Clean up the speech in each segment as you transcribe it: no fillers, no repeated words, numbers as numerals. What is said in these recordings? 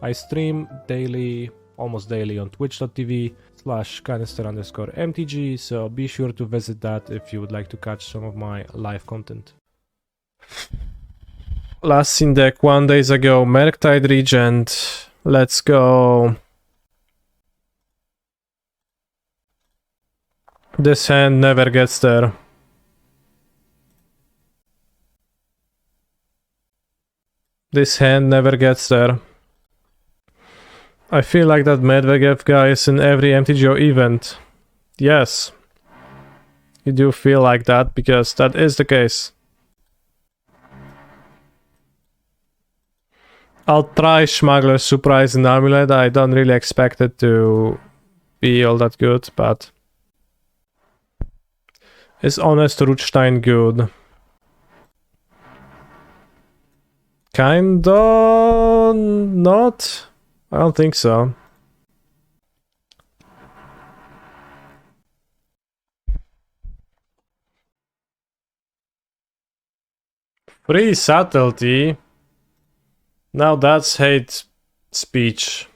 I stream daily, almost daily on twitch.tv/canister_mtg, so be sure to visit that if you would like to catch some of my live content. Last seen deck 1 days ago, Merktide Regent. Let's go. This hand never gets there. This hand never gets there. I feel like that Medvedev guy is in every MTGO event. Yes. You do feel like that because that is the case. I'll try Smuggler's Surprise and Amulet. I don't really expect it to be all that good, but... Is Honest Rutstein good? Kinda not? I don't think so. Free subtlety? Now that's hate speech.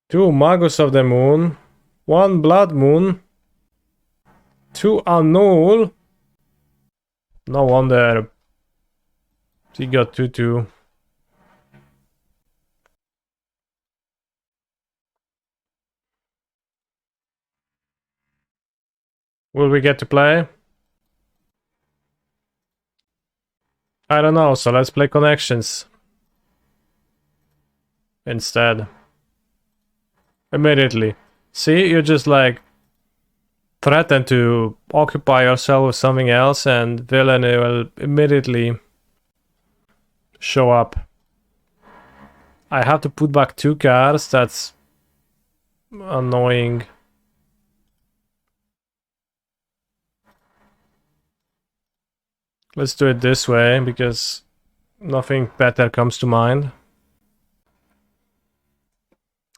Two Magus of the Moon, one Blood Moon, two Annul. No wonder he got 2-2. Will we get to play? I don't know, so let's play Connections instead. Immediately. See, you just like threaten to occupy yourself with something else and villain will immediately show up. I have to put back 2 cards, that's annoying. Let's do it this way because nothing better comes to mind.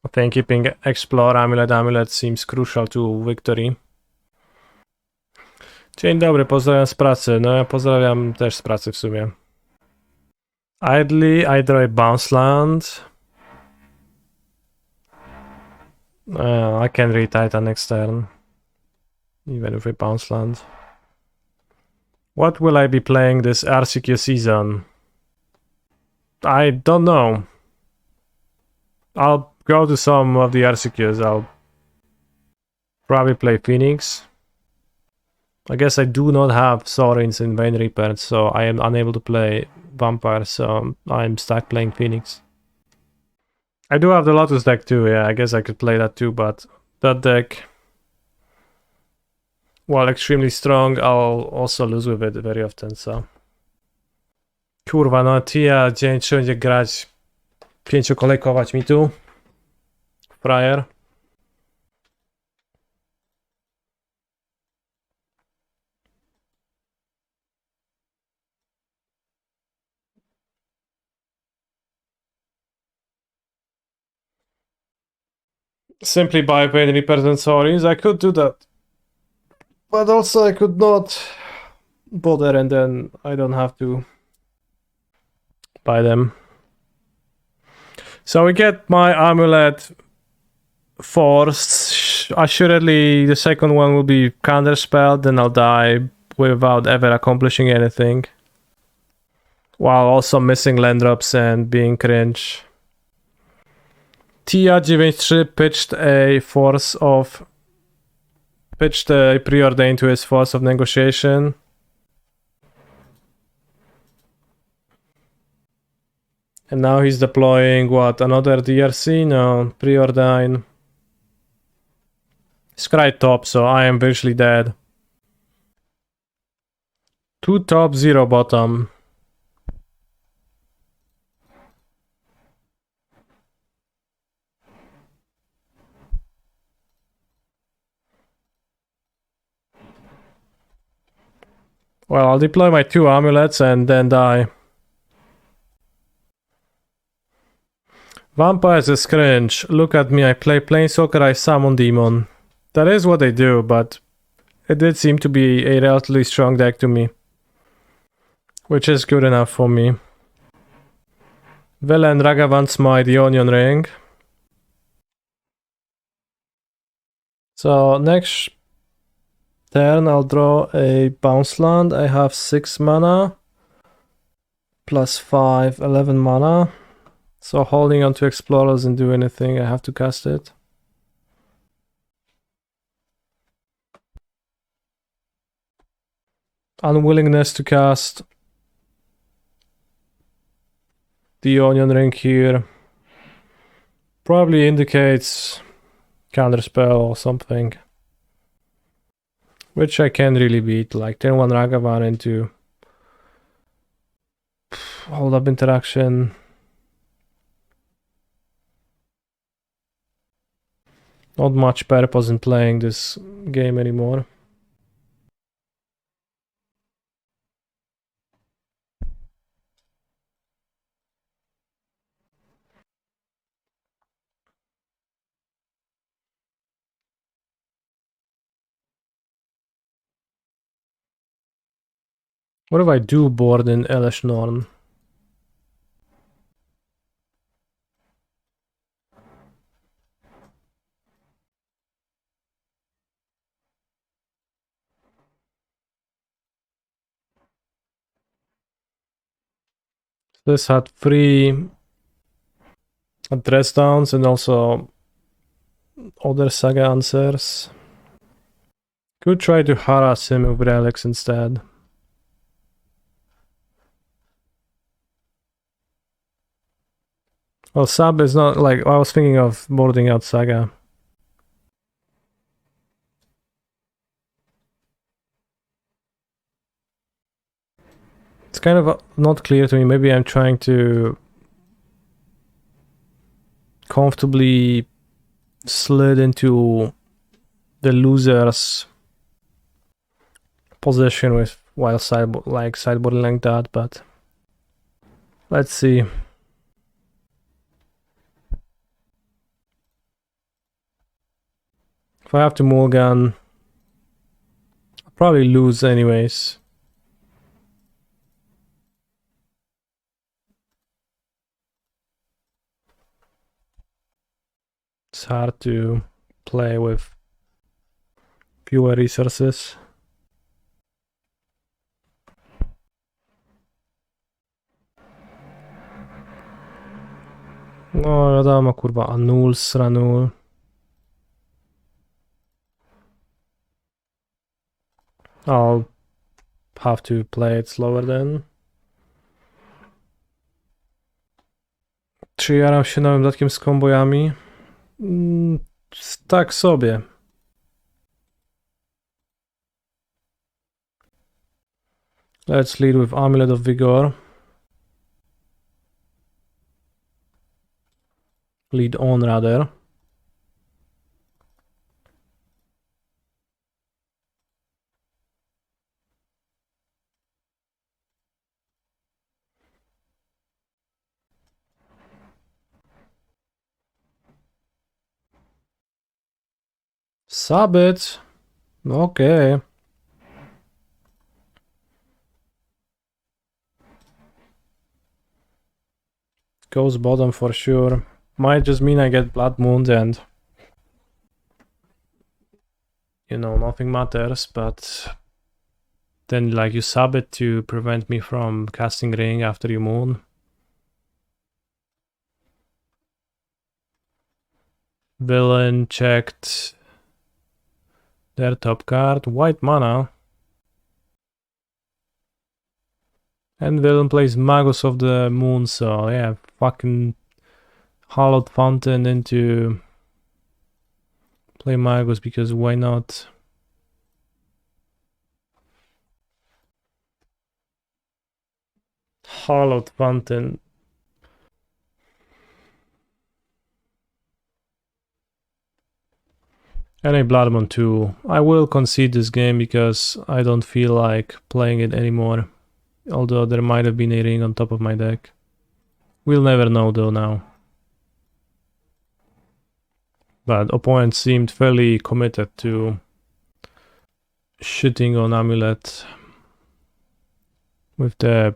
I think keeping Explore Amulet seems crucial to victory. Dzień dobry, pozdrawiam z pracy. No ja pozdrawiam też z pracy w sumie. Idly, I draw a bounce land. I can read Titan next turn. Even with a bounce land. What will I be playing this RCQ season? I don't know. I'll go to some of the RCQs. I'll probably play Phoenix. I guess I do not have Soarings in Vein Reaper, so I am unable to play Vampire, so I'm stuck playing Phoenix. I do have the Lotus deck too, yeah, I guess I could play that too, but that deck, while extremely strong, I'll also lose with it very often, so... Kurwa, no Tia dzień 3 będzie grać, 5 kolejkować mi tu. Frajer. Simply buy Vein Reapers and Soarings, I could do that. But also I could not bother and then I don't have to buy them. So we get my Amulet forced. Assuredly the second one will be counterspelled, then I'll die without ever accomplishing anything. While also missing land drops and being cringe. Tia 93 pitched a preordain to his force of negotiation. And now he's deploying what? Another DRC? No, preordain. Scry top, so I am virtually dead. 2 top, 0 bottom. Well, I'll deploy my 2 amulets and then die. Vampires is cringe. Look at me, I play Planeswalker, I summon Demon. That is what they do, but it did seem to be a relatively strong deck to me. Which is good enough for me. Vela and Ragavan Smite the Onion Ring. So next turn I'll draw a bounce land. I have 6 mana. Plus 5, 11 mana. So holding on to Explorer doesn't do anything, I have to cast it. Unwillingness to cast the Onion Ring here probably indicates counterspell or something, which I can't really beat, like turn 1 Ragavan into hold up interaction. Not much purpose in playing this game anymore. What if I do board in Elesh Norn? This had 3 address downs and also other Saga answers. Could try to harass him with relics instead. Well, sub is not like I was thinking of boarding out Saga. It's kind of not clear to me. Maybe I'm trying to comfortably slid into the loser's position with while sideboarding like that, but let's see. If I have to mulligan, I'll probably lose anyways. It's hard to play with fewer resources. No, wiadomo, kurwa, Anul, Sranul. I'll have to play it slower then. Czy jaram się nowym dodatkiem z kombojami? Tak sobie. Let's lead with Amulet of Vigor. Lead on rather. Sub it. Okay. Goes bottom for sure. Might just mean I get Blood Moon and you know, nothing matters, but then like you sub it to prevent me from casting Ring after you moon. Villain checked their top card, white mana. And villain plays Magus of the Moon, so yeah, fucking Hallowed Fountain into play Magus because why not? Hallowed Fountain. And a Blood Moon too. I will concede this game because I don't feel like playing it anymore. Although there might have been a ring on top of my deck. We'll never know though now. But opponent seemed fairly committed to shitting on Amulet with the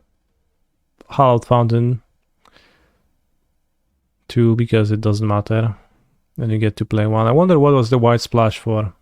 Hallowed Fountain 2 because it doesn't matter. And you get to play one. I wonder what was the white splash for.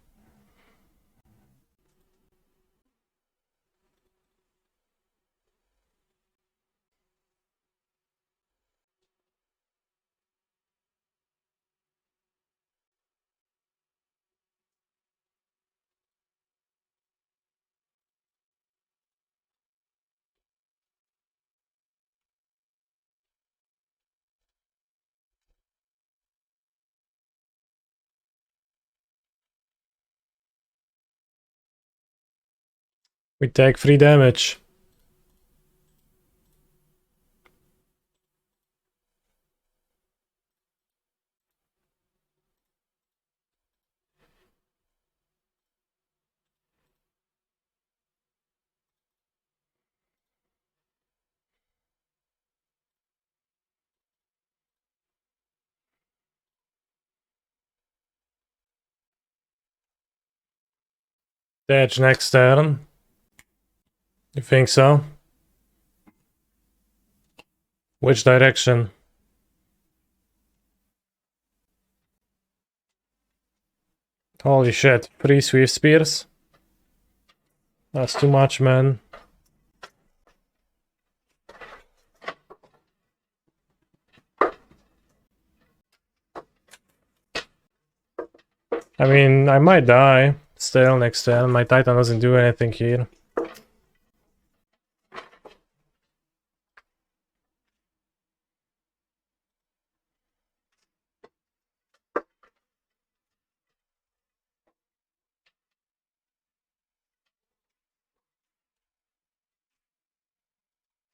We take 3 damage. Edge next turn. You think so? Which direction? Holy shit, 3 Swift Spears? That's too much, man. I mean, I might die still next turn. My Titan doesn't do anything here.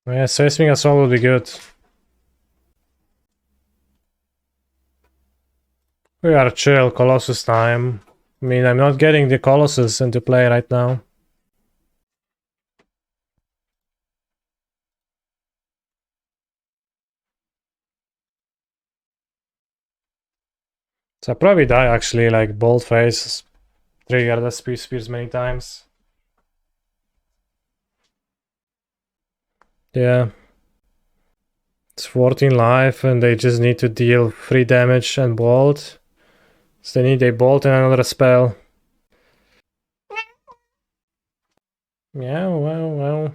Yeah, Seismic Assault would be good. We are chill, Colossus time. I mean, I'm not getting the Colossus into play right now. So I probably die actually, like Bold Face, trigger the Spears many times. Yeah. It's 14 life and they just need to deal 3 damage and bolt. So they need a bolt and another spell. Yeah, well.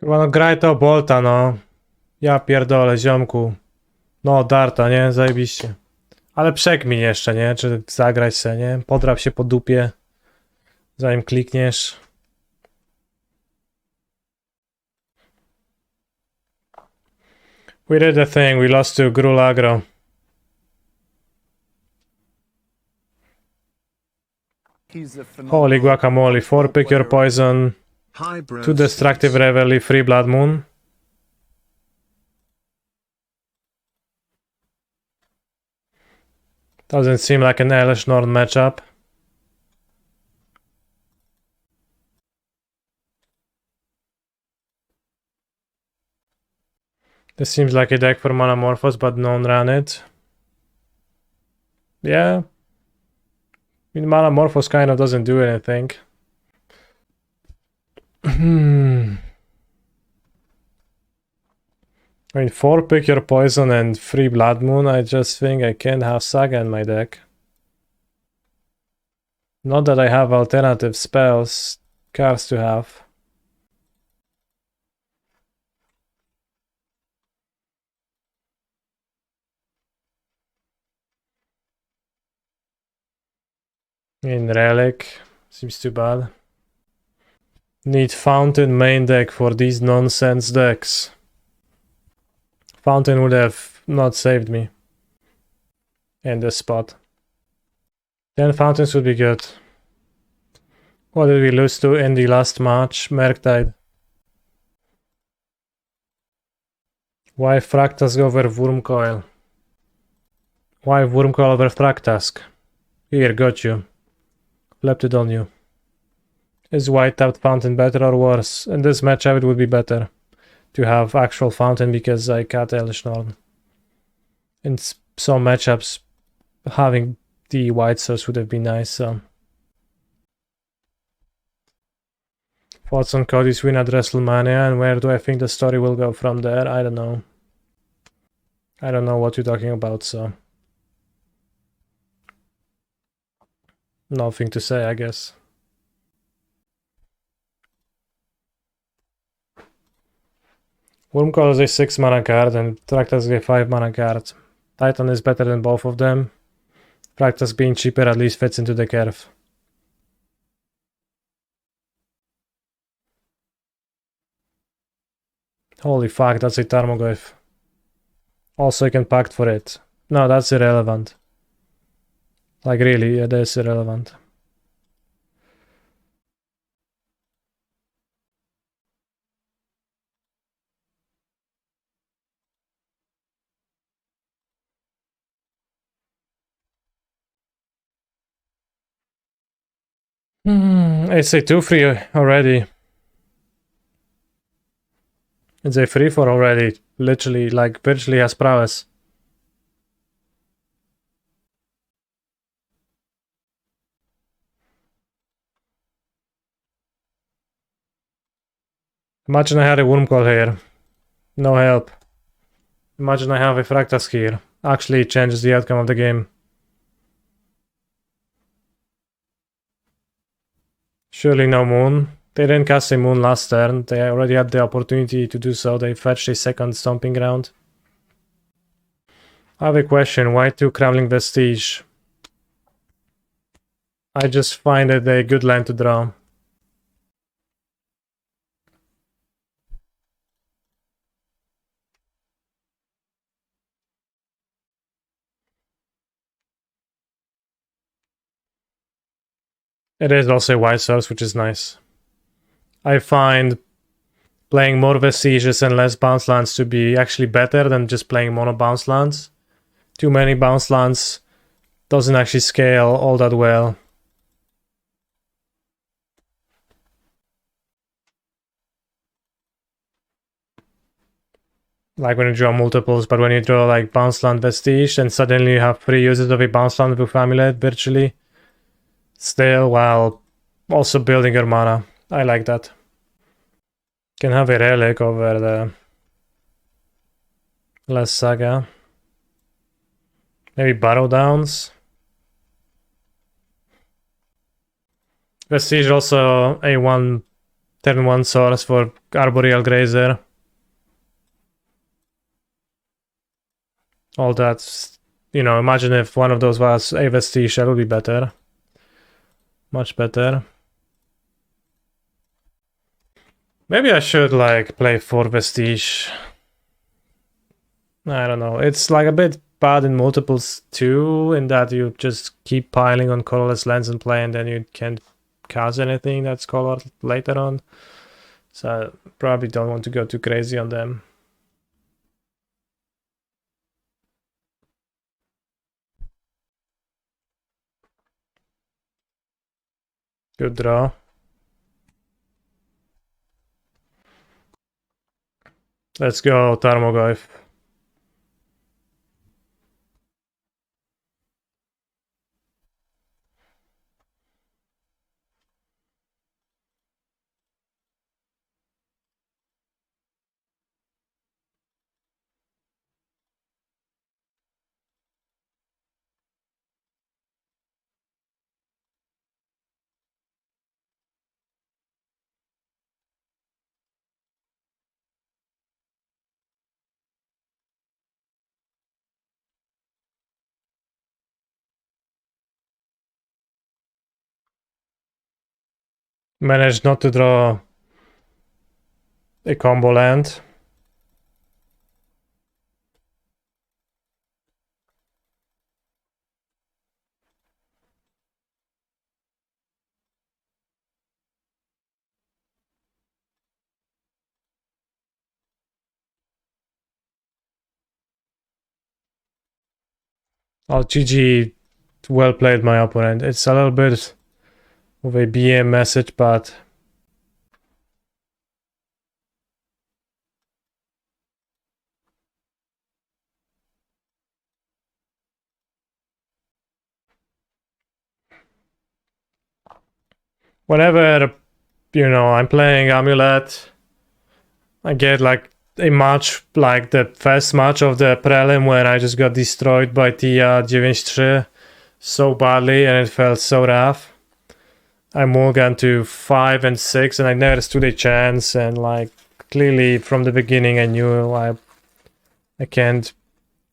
No graj to bolta, no. Ja pierdolę, ziomku. No, darta, nie? Zajebiście. Ale przekmin jeszcze, nie? Czy zagrać se, nie? Podrap się po dupie, zanim klikniesz. We did the thing, we lost to Grul Agro. Holy guacamole, 4 pick your poison, 2 destructive reveille, 3 blood moon. Doesn't seem like an Elesh Norn matchup. This seems like a deck for Monomorphos, but none ran it. Yeah. I mean, Monomorphos kind of doesn't do anything. I mean, 4 pick your poison and 3 blood moon, I just think I can't have Saga in my deck. Not that I have alternative spells, cards to have. In Relic, seems too bad. Need Fountain main deck for these nonsense decks. Fountain would have not saved me in this spot. 10 Fountains would be good. What did we lose to in the last match? Merktide. Why Fractask over Wurmcoil? Why Wurmcoil over Fractask? Here, got you. Flipped it on you. Is white-tapped Fountain better or worse? In this matchup it would be better to have actual Fountain because I cut Elesh Norn. In some matchups, having the white source would have been nice, so... Thoughts on Cody's win at WrestleMania, and where do I think the story will go from there? I don't know. I don't know what you're talking about, so... Nothing to say, I guess. Wurmcoil is a 6 mana card and Fractask is a 5 mana card. Titan is better than both of them. Fractask being cheaper at least fits into the curve. Holy fuck, that's a Tarmogoyf. Also you can pact for it. No, that's irrelevant. Like really, it is irrelevant. It's a 2-3 already. It's a 3-4 already. Literally, like, virtually has prowess. Imagine I had a Wurmcoil here. No help. Imagine I have a Fractask here. Actually, it changes the outcome of the game. Surely no Moon. They didn't cast a Moon last turn. They already had the opportunity to do so. They fetched a second Stomping Ground. I have a question. Why 2 Crumbling Vestige? I just find it a good land to draw. It is also a white source, which is nice. I find playing more Vestiges and less bounce lands to be actually better than just playing mono bounce lands. Too many bounce lands doesn't actually scale all that well. Like when you draw multiples, but when you draw like bounce land Vestige, and suddenly you have 3 uses of a bounce land with Amulet virtually. Still, while also building your mana. I like that. Can have a Relic over the less Saga. Maybe Burrow Downs. Vestige also a turn 1 source for Arboreal Grazer. All that, you know, imagine if one of those was a Vestige, that would be better. Much better. Maybe I should like play 4 Vestige. I don't know. It's like a bit bad in multiples too, in that you just keep piling on colorless lands and play, and then you can't cast anything that's colored later on. So I probably don't want to go too crazy on them. Good draw. Let's go, Tarmogoyf. Managed not to draw a combo land. Oh, GG. Well played, my opponent. It's a little bit of a BM message, but whenever, you know, I'm playing Amulet, I get like a match like the first match of the Prelim where I just got destroyed by Tia 9-3 so badly and it felt so rough. I mulliganed to 5 and 6 and I never stood a chance, and like clearly from the beginning I knew I can't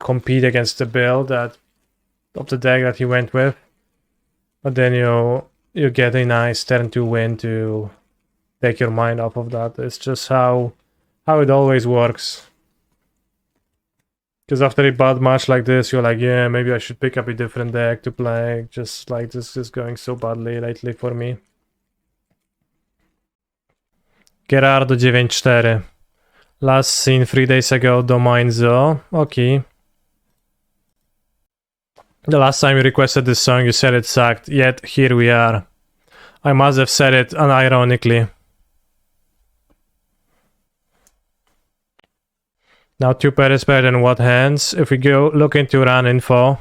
compete against the build that of the deck that he went with. But then you get a nice turn 2 win to take your mind off of that. It's just how it always works. Because after a bad match like this, you're like, yeah, maybe I should pick up a different deck to play. Just like this is going so badly lately for me. Gerardo 9-4. Last seen 3 days ago, Domain Zoo. Okay. The last time you requested this song, you said it sucked, yet here we are. I must have said it unironically. Now 2 pair is better than what hands? If we go look into run info,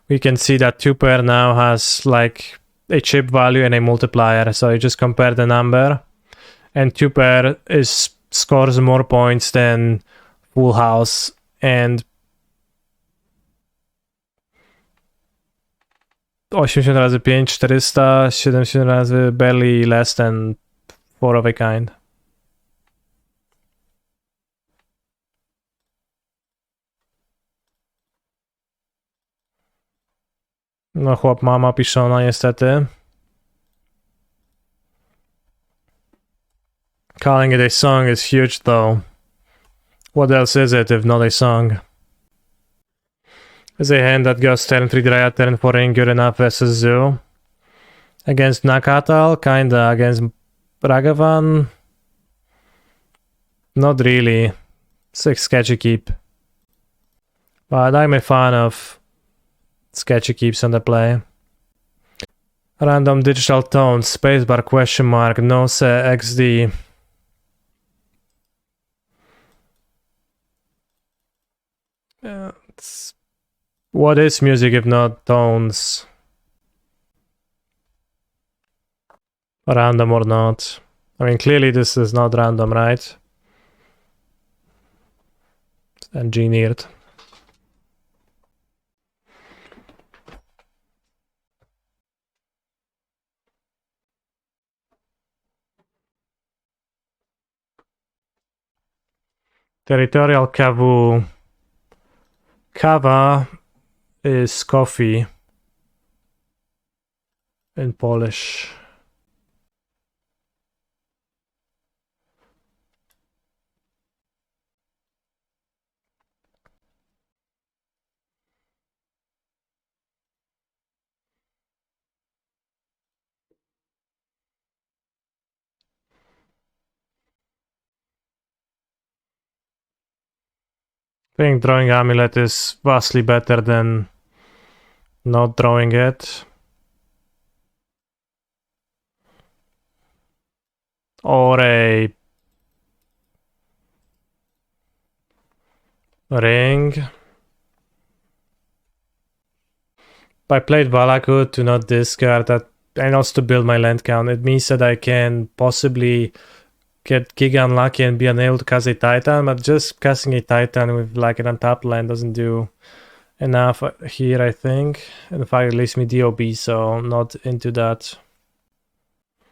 we can see that 2 pair now has like a chip value and a multiplier. So you just compare the number, and 2 pair scores more points than full house, and 80 razy 5, 400, 70 razy barely less than 4 of a kind. No chłop mama piszona niestety. Calling it a song is huge though. What else is it if not a song? Is a hand that goes turn 3 Dryad, turn 4 Ring good enough versus Zoo? Against Nakatal? Kinda. Against Ragavan? Not really. It's a sketchy keep. But I'm a fan of sketchy keeps on the play. Random digital tone, spacebar question mark, no se XD. What is music if not tones? Random or not? I mean, clearly this is not random, right? Engineered. Territorial Kavu. Kawa is coffee in Polish. I think drawing Amulet is vastly better than not drawing it. Or a ring. I played Valakut to not discard that and also to build my land count. It means that I can possibly get giga unlucky and be unable to cast a Titan, but just casting a Titan with like an untapped land doesn't do enough here, I think. In fact, it leaves me DOB, so I'm not into that.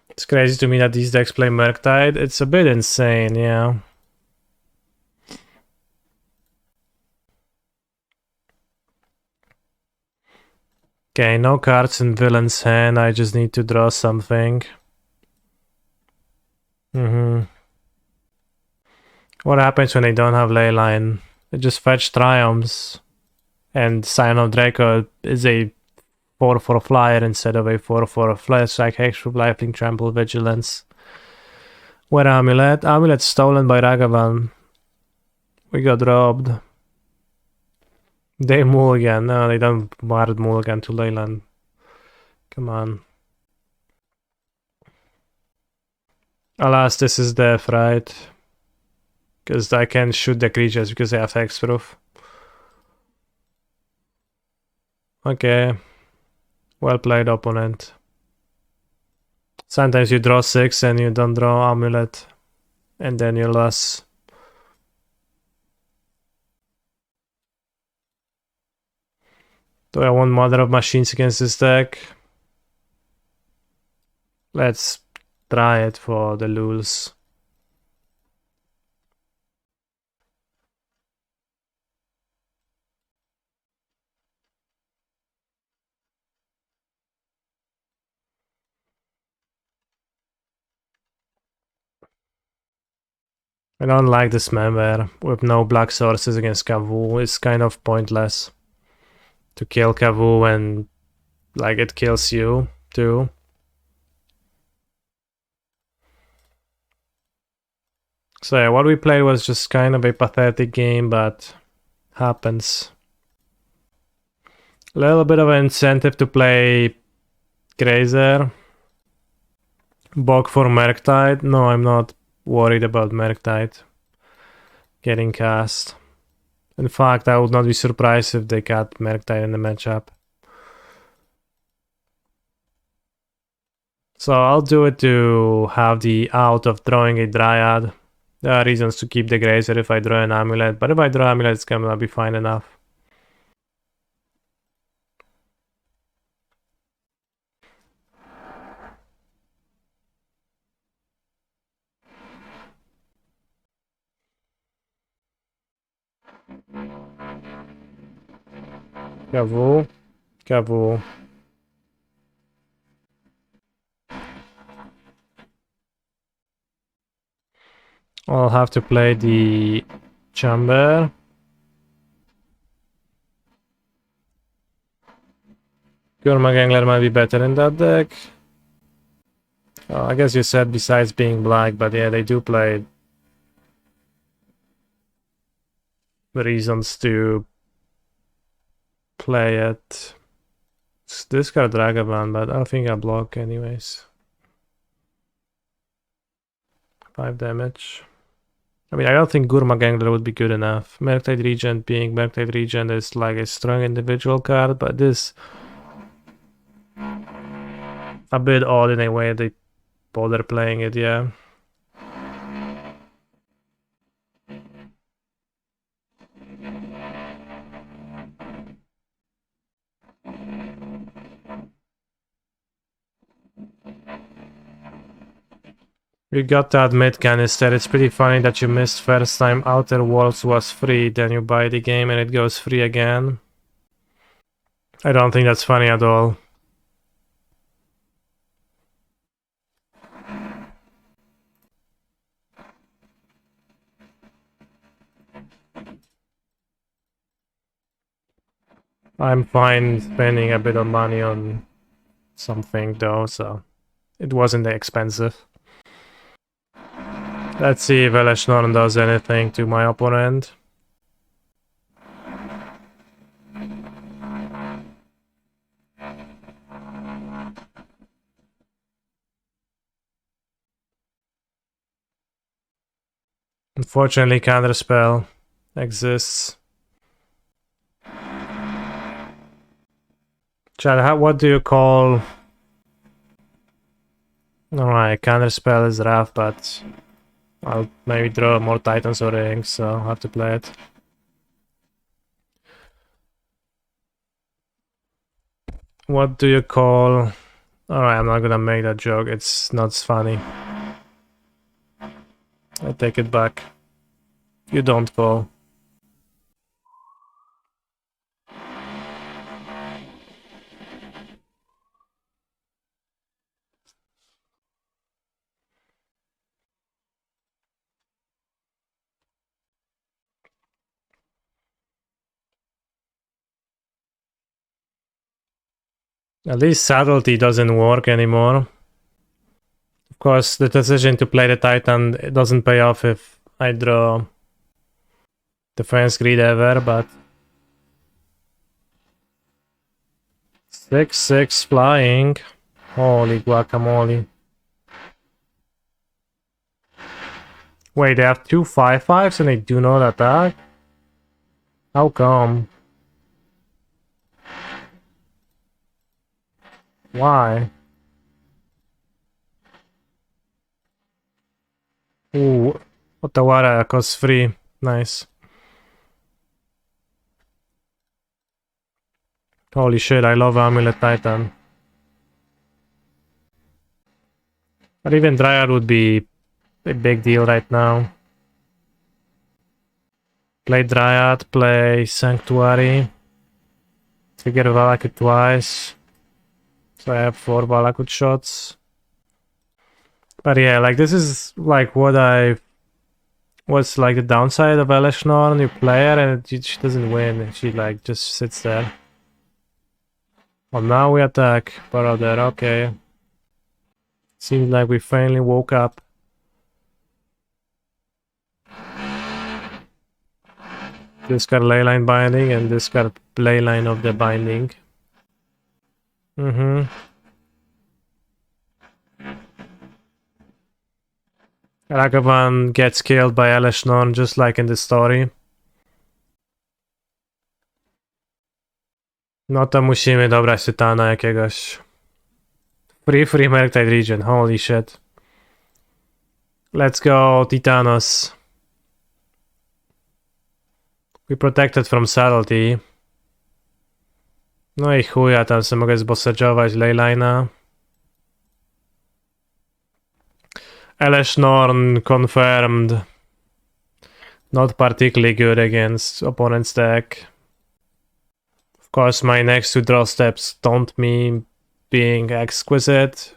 It's crazy to me that these decks play Murktide. It's a bit insane, yeah. Okay, no cards in Villain's hand. I just need to draw something. What happens when they don't have Leyline? They just fetch Triumphs, and Scion of Draco is a 4/4 flyer instead of a 4/4 flash like Hexproof, Lifelink, Trample, Vigilance. Where Amulet? Amulet's stolen by Ragavan. We got robbed. They mulligan. No, they don't Wild mulligan to Leyland. Come on. Alas, this is death, right? Because I can shoot the creatures because they have hexproof. Okay. Well played, opponent. Sometimes you draw 6 and you don't draw Amulet. And then you lose. Do I want Mother of Machines against this deck? Let's try it for the lulz. I don't like this member with no black sources against Kavu. It's kind of pointless to kill Kavu and like it kills you too. So yeah, what we played was just kind of a pathetic game, but happens. A little bit of an incentive to play Grazer. Bog for Murktide. No, I'm not worried about Murktide getting cast. In fact, I would not be surprised if they got Murktide in the matchup. So I'll do it to have the out of drawing a Dryad. There are reasons to keep the Grazer if I draw an Amulet, but if I draw Amulet, it's gonna be fine enough. Kavu. Kavu. I'll have to play the Chamber. Gurmagangler might be better in that deck. Oh, I guess you said besides being black, but yeah, they do play reasons to play it. Discard Dragavan, but I think I block anyways. 5 damage. I mean, I don't think Gurmagangler would be good enough. Murktide Regent being Murktide Regent is like a strong individual card, but this a bit odd in a way they bother playing it, yeah. You got to admit, Canister, it's pretty funny that you missed first time Outer Worlds was free, then you buy the game and it goes free again. I don't think that's funny at all. I'm fine spending a bit of money on something though, so it wasn't that expensive. Let's see if Elesh Norn does anything to my opponent. Unfortunately, Counterspell exists. Chad, what do you call... Alright, Counterspell is rough, but I'll maybe draw more Titans or Rings, so I'll have to play it. What do you call... Alright, I'm not gonna make that joke, it's not funny. I take it back. You don't call. At least subtlety doesn't work anymore. Of course, the decision to play the Titan it doesn't pay off if I draw Defense Greed ever, but 6/6 flying. Holy guacamole. Wait, they have two 5/5s and they do not attack? How come? Why? Ooh, Otawara costs free. Nice. Holy shit, I love Amulet Titan. But even Dryad would be a big deal right now. Play Dryad, play Sanctuary. Trigger Valakut twice. So I have 4 Valakut shots. But yeah, like this is like what's like the downside of Elesh Norn. You play her and she doesn't win. She like just sits there. Well, now we attack. Brother, okay. Seems like we finally woke up. Discard Leyline Binding and discard Leyline of the Binding. Ragavan gets killed by Elesh Norn just like in the story. No to musimy dobrać Tytana jakiegoś. Free Merktide region, holy shit. Let's go, Titanos. We protected from subtlety. No i chuja, tam sobie mogę zbosedżować Leyline'a. Elesh Norn confirmed. Not particularly good against opponent's deck. Of course, my next 2 draw steps don't mean being exquisite.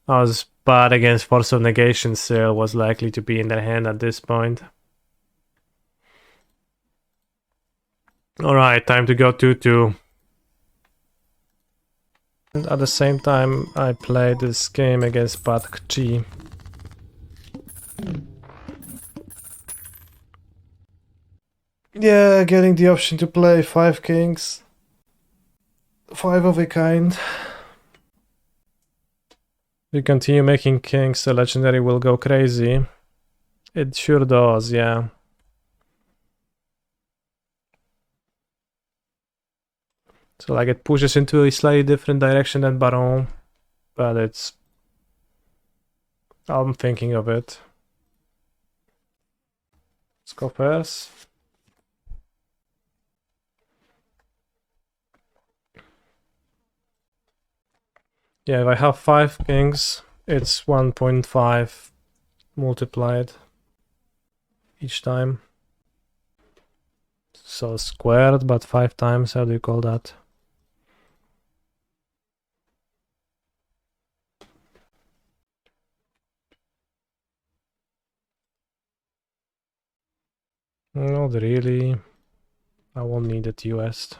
I was bad against Force of Negation, still was likely to be in their hand at this point. Alright, time to go 2-2. And at the same time, I played this game against Chi. Yeah, getting the option to play 5 kings. 5 of a kind. If we continue making kings, the legendary will go crazy. It sure does, yeah. So like it pushes into a slightly different direction than Baron, but it's... I'm thinking of it. Let's go first. Yeah, if I have 5 kings, it's 1.5 multiplied each time. So squared, but 5 times, how do you call that? Not really. I won't need it, US.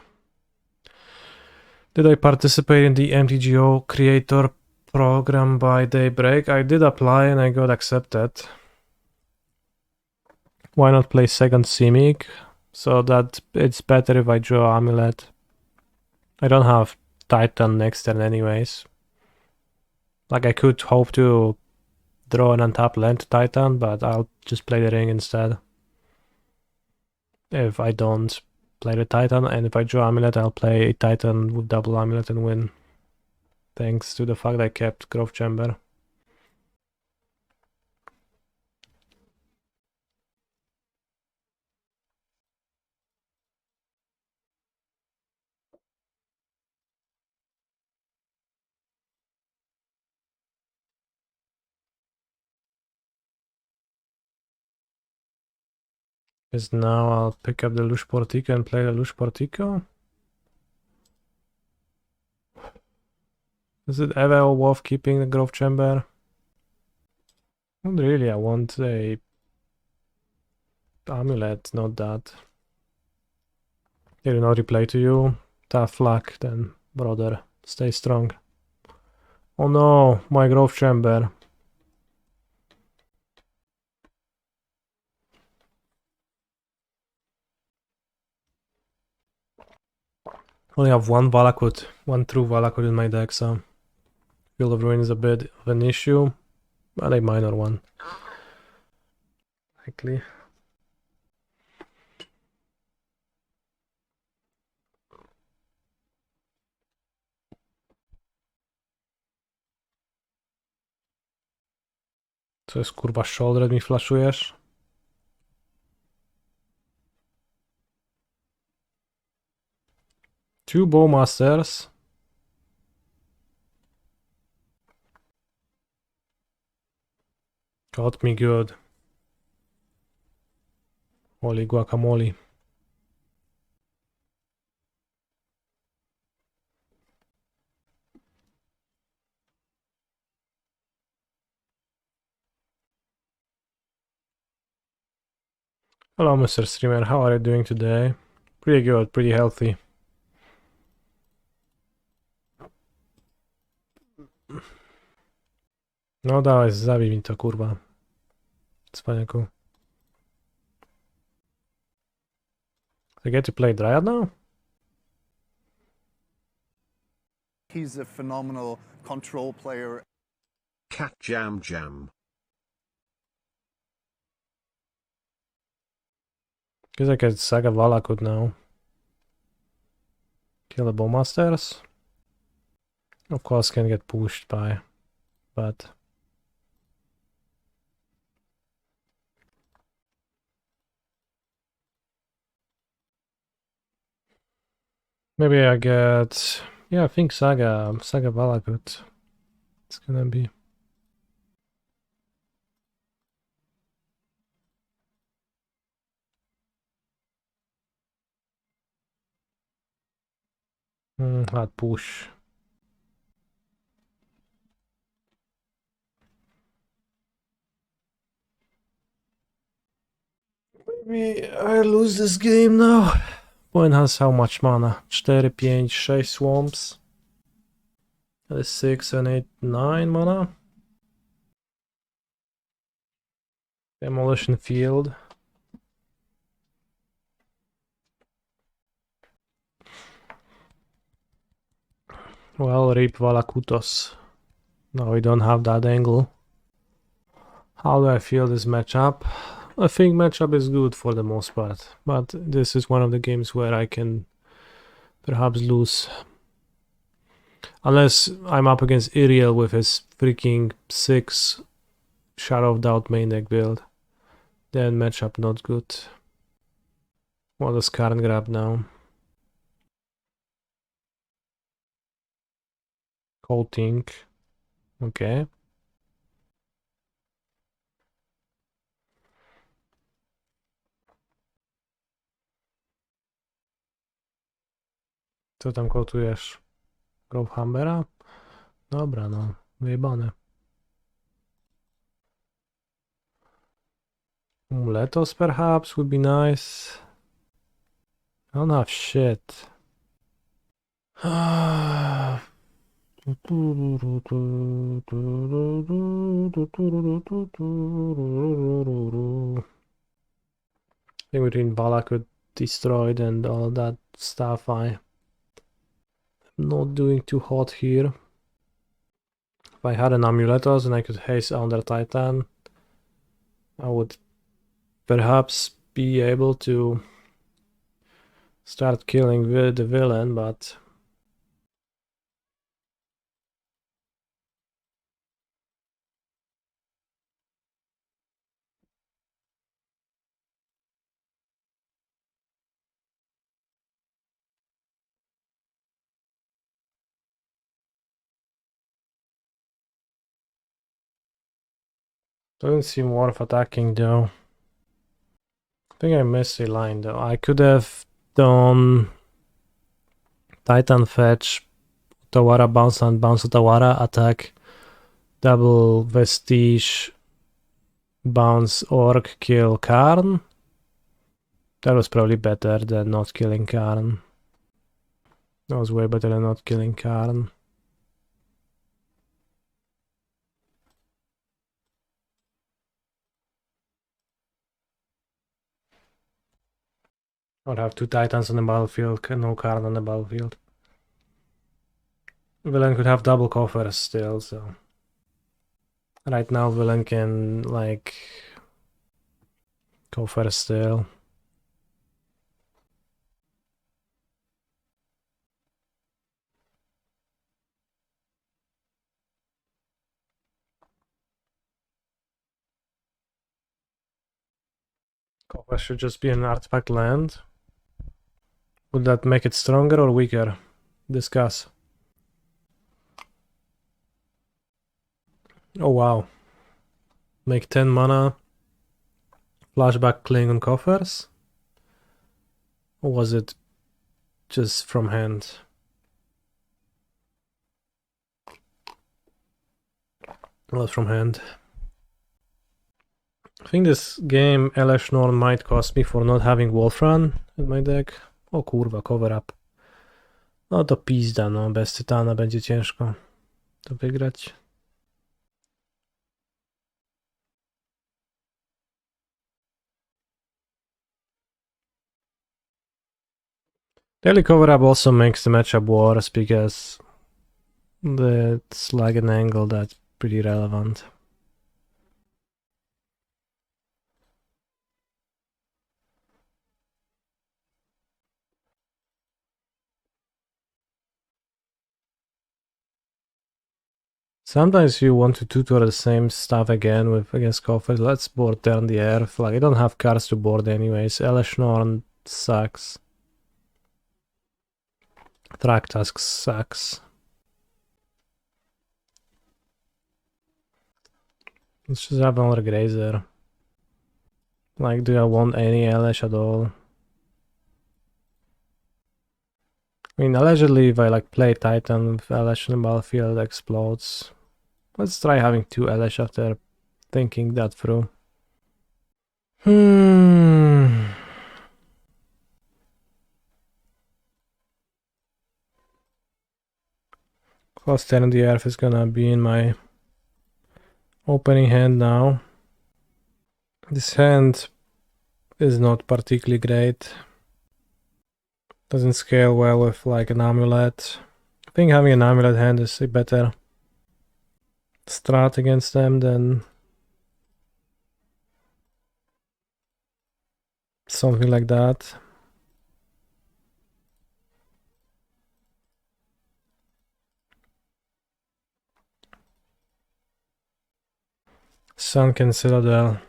Did I participate in the MTGO creator program by Daybreak? I did apply and I got accepted. Why not play second Simic? So that it's better if I draw Amulet. I don't have Titan next turn anyways. Like I could hope to draw an untapped land Titan, but I'll just play the ring instead. If I don't play the Titan, and if I draw Amulet, I'll play a Titan with double Amulet and win. Thanks to the fact I kept Growth Chamber. Because now I'll pick up the Lush Portico and play the Lush Portico. Is it ever worth keeping the Growth Chamber? Not really, I want a Amulet, not that. Did not reply to you? Tough luck then. brother. Stay strong. Oh no, my growth chamber. Only have one Valakut, one true Valakut in my deck, so Field of Ruin is a bit of an issue, but a minor one. Likely. Co jest kurwa shoulder, mi flashujesz? Two Bowmasters. Got me good. Holy guacamole. Hello, Mr. Streamer. How are you doing today? Pretty good, pretty healthy. No dawaj, zabij mi to, kurwa. Cwaniaku. I get to play Dryad now? He's a phenomenal control player. Cat Jam Jam. Guess I can Saga Valakut now. Kill the Bowmasters. Of course can get pushed by, but... Maybe I get... Yeah, I think Saga Valakut. It's gonna be... hard push. Maybe I lose this game now. Point has how much mana? 4, 5, 6 swamps. That is 6 and 8, 9 mana. Demolition field. Well, rip Valakutos. No, we don't have that angle. How do I feel this matchup? I think matchup is good for the most part, but this is one of the games where I can perhaps lose. Unless I'm up against Iriel with his freaking 6 Shadow of Doubt main deck build. Then matchup not good. What does Karn grab now? Coating. Okay. Co tam kołtujesz? Growhambera? Dobra, no. Wyjebane. Amuletos perhaps would be nice. I don't have shit. I think between Valakut destroyed and all that stuff, I'm not doing too hot here. If I had an Amuletos and I could haste under Titan, I would perhaps be able to start killing the villain, but doesn't seem worth attacking though. I think I missed a line though. I could have done Titan fetch, Otawara bounce and bounce Otawara, attack, double Vestige, bounce Orc, kill Karn. That was probably better than not killing Karn. That was way better than not killing Karn. I'll have 2 Titans on the battlefield, no Karn on the battlefield. Villain could have double coffers still, so... Right now villain can, like... coffer still. Coffer should just be an artifact land. Would that make it stronger or weaker? Discuss. Oh wow. Make 10 mana. Flashback Klingon coffers? Or was it just from hand? It was from hand. I think this game Elesh Norn might cost me for not having Wolfran in my deck. O kurwa, cover up. No to pizda, no. Bez Tytana będzie ciężko to wygrać. Daily cover up also makes the matchup worse because it's like an angle that's pretty relevant. Sometimes you want to tutor the same stuff again with against coffers. Let's board turn the earth. Like I don't have cards to board anyways. Elesh Norn sucks. Traktask sucks. Let's just have another Grazer. Like, do I want any Elesh at all? I mean, allegedly, if I like play Titan with Elesh on the battlefield, it explodes. Let's try having 2 Elesh after thinking that through. Cluster in the Earth is gonna be in my opening hand now. This hand is not particularly great. Doesn't scale well with like an amulet. I think having an amulet hand is a better strat against them than something like that. Sunken Citadel.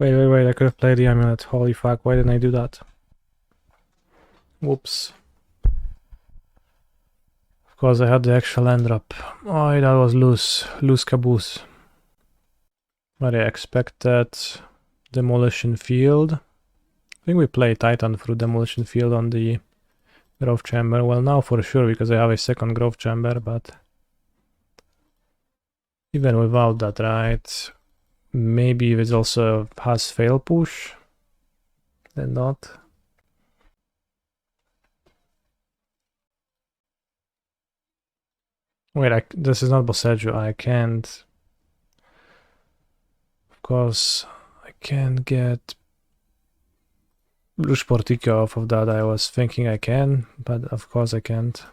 Wait, I could have played the amulet. Holy fuck, why didn't I do that? Whoops. Of course I had the extra land drop. Oh, that was loose caboose. But I expected Demolition Field. I think we play Titan through Demolition Field on the Growth Chamber. Well, now for sure, because I have a second Growth Chamber, but even without that, right? Maybe if it also has Fail Push, then not. Wait, this is not Boseiju. I can't. Of course, I can't get Lush Portico off of that. I was thinking I can, but of course I can't.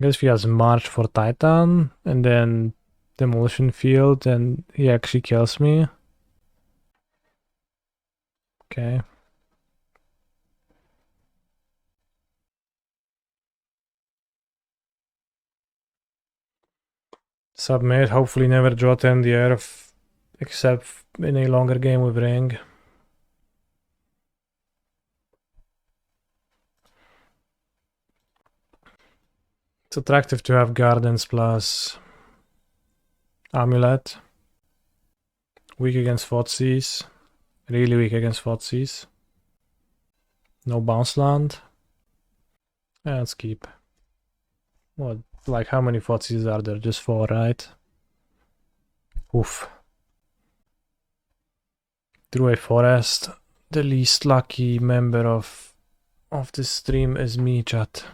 I guess if he has March for Titan and then Demolition Field, and he actually kills me. Okay. Submit, hopefully never draw 10 the earth, except in a longer game with Ring. It's attractive to have Gardens plus Amulet. Weak against Thoughtseize. Really weak against Thoughtseize. No bounce land. Yeah, let's keep. What, like how many Thoughtseizes are there? Just 4, right? Oof. Drew a forest. The least lucky member of this stream is me, chat.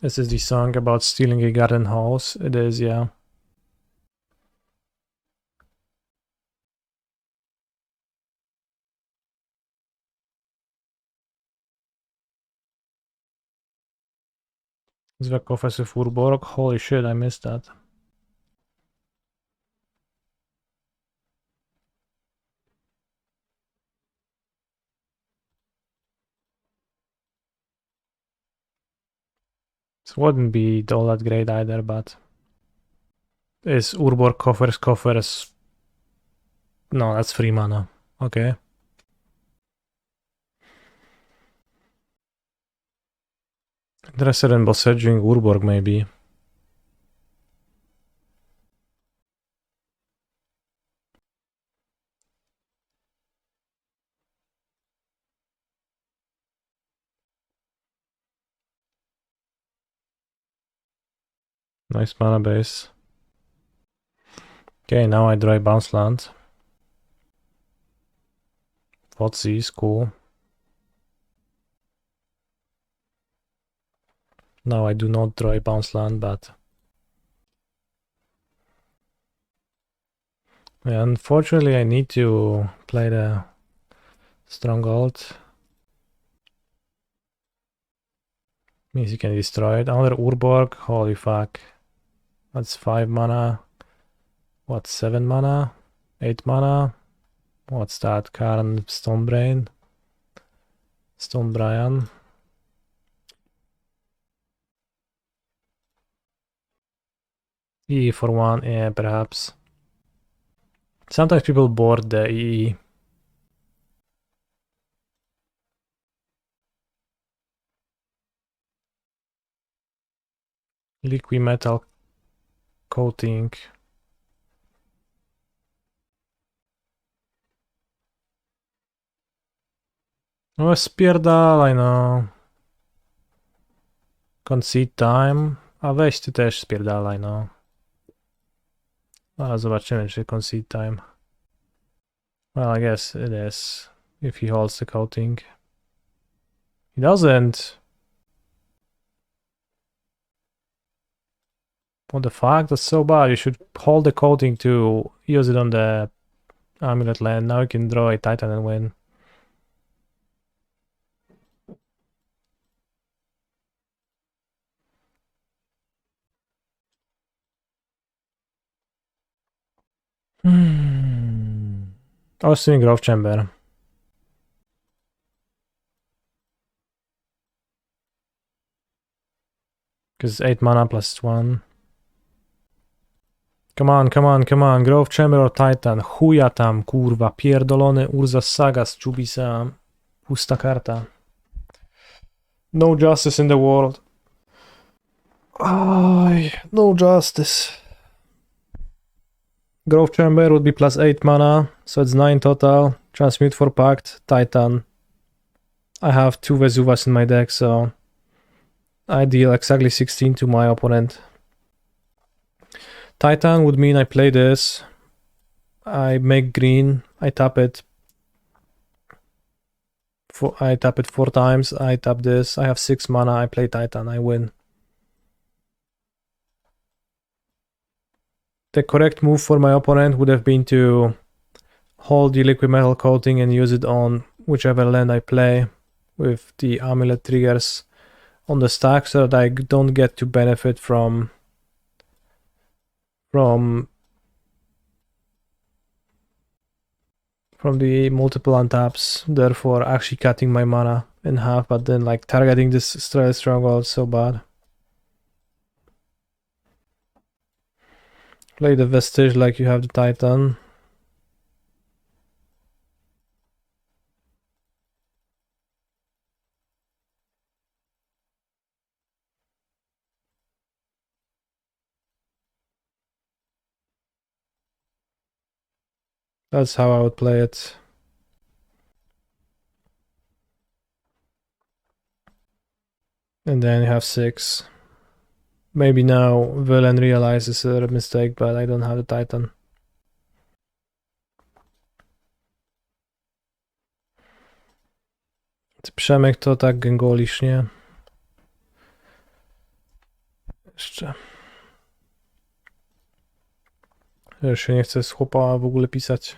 This is the song about stealing a garden house. It is, yeah. Zwek offensive Urborg. Holy shit, I missed that. This wouldn't be all that great either, but is Urborg coffers? No, that's 3 mana. Okay. Interested in Boseiju Urborg, maybe. Nice mana base. Okay, now I draw a bounce land. Thoughtseize, cool. Now I do not draw a bounce land, but yeah, unfortunately I need to play the Stronghold. Means you can destroy it. Another Urborg, holy fuck. That's 5 mana. What, 7 mana? 8 mana? What's that? Karn, Stonebrain? Stonebrian. EE for 1, yeah, perhaps. Sometimes people board the EE. Liquid metal coating. No, spierdalaj, no. Concede time. A weź ty też spierdalaj, no. A zobaczymy, czy concede time. Well, I guess it is. If he holds the coating. He doesn't. What the fuck? That's so bad. You should hold the coating to use it on the Amulet land. Now you can draw a Titan and win. I was doing Growth Chamber. Because 8 mana plus 1. Come on, come on, come on. Growth Chamber or Titan. Chuja tam, kurwa. Pierdolony Urza Saga z Chubisa. Pusta karta. No justice in the world. No justice. Growth Chamber would be plus 8 mana, so it's 9 total. Transmute for Pact, Titan. I have 2 Vesuvas in my deck, so I deal exactly 16 to my opponent. Titan would mean I play this. I make green, I tap it. I tap it 4 times, I tap this, I have 6 mana, I play Titan, I win. The correct move for my opponent would have been to hold the liquid metal coating and use it on whichever land I play with the amulet triggers on the stack so that I don't get to benefit from from the multiple untaps, therefore actually cutting my mana in half, but then like targeting this Slayers Stronghold so bad. Play the Vestige like you have the Titan. That's how I would play it. And then you have 6. Maybe now Villain realizes a mistake, but I don't have the Titan. Przemek to tak gęgolisz, nie? Jeszcze. Już się nie chce z chłopała w ogóle pisać.